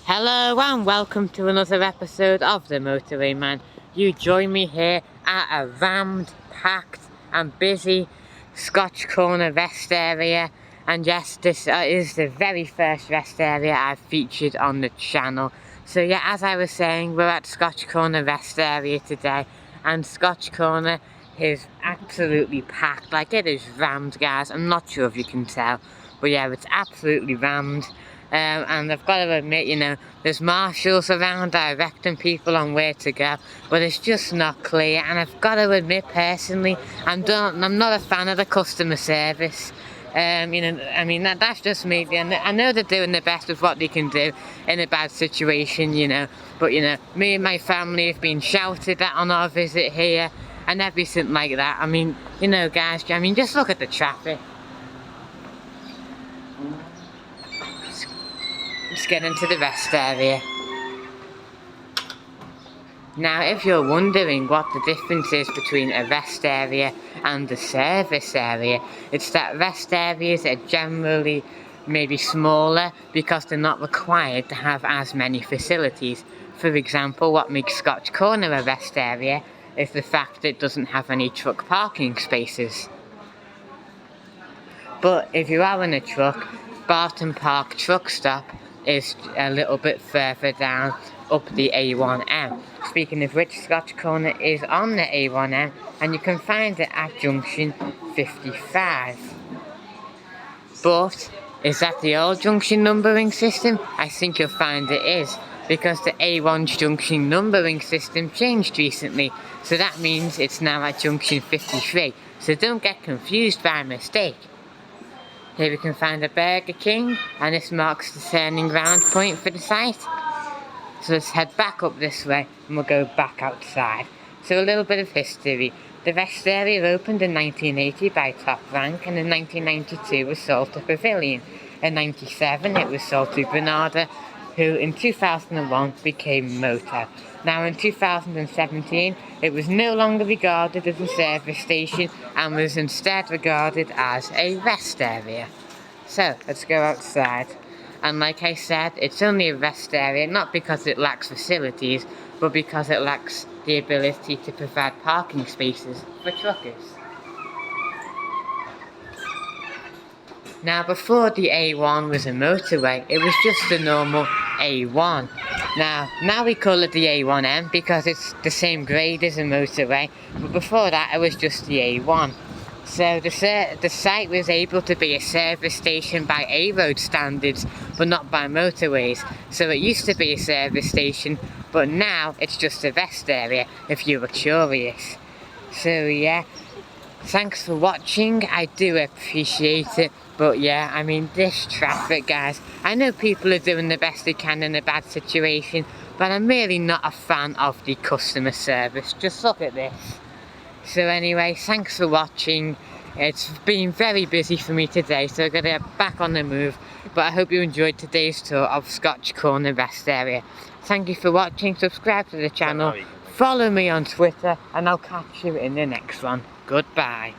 Hello and welcome to another episode of the Motorway Man. You join me here at a rammed, packed and busy Scotch corner rest area, and yes, this is the very first rest area I've featured on the channel. So yeah, as I was saying, we're at Scotch corner rest area today, and Scotch corner is absolutely packed. Like, it is rammed, guys. I'm not sure if you can tell, but yeah, it's absolutely rammed. And I've got to admit, you know, there's marshals around directing people on where to go, but it's just not clear. And I've got to admit, personally, I'm not a fan of the customer service. You know, I mean, that's just me. And I know they're doing the best with what they can do in a bad situation, you know. But, you know, me and my family have been shouted at on our visit here and everything like that. I mean, you know, guys, I mean, just look at the traffic. Let's get into the rest area. Now, if you're wondering what the difference is between a rest area and a service area, it's that rest areas are generally maybe smaller because they're not required to have as many facilities. For example, what makes Scotch Corner a rest area is the fact that it doesn't have any truck parking spaces. But if you are in a truck, Barton Park Truckstop is a little bit further down up the A1M. Speaking of which, Scotch Corner is on the A1M and you can find it at junction 55. But is that the old junction numbering system? I think you'll find it is, because the A1 junction numbering system changed recently, so that means it's now at junction 53. So don't get confused by mistake. Here we can find a Burger King, and this marks the turning round point for the site. So let's head back up this way and we'll go back outside. So a little bit of history. The rest area opened in 1980 by Top Rank, and in 1992 was sold to Pavilion. In 1997 it was sold to Granada, who in 2001 became Motor. Now in 2017 it was no longer regarded as a service station and was instead regarded as a rest area. So let's go outside. And like I said, it's only a rest area, not because it lacks facilities, but because it lacks the ability to provide parking spaces for truckers. Now, before the A1 was a motorway, it was just a normal A1. Now we call it the A1M because it's the same grade as a motorway, but before that it was just the A1. So the site was able to be a service station by A-road standards, but not by motorways. So it used to be a service station, but now it's just a rest area, if you were curious. So yeah, thanks for watching, I do appreciate it. But yeah, I mean, this traffic, guys, I know people are doing the best they can in a bad situation, but I'm really not a fan of the customer service. Just look at this. So anyway, thanks for watching. It's been very busy for me today, so I'm going to get back on the move. But I hope you enjoyed today's tour of Scotch Corner Rest Area. Thank you for watching, subscribe to the channel, follow me on Twitter, and I'll catch you in the next one. Goodbye.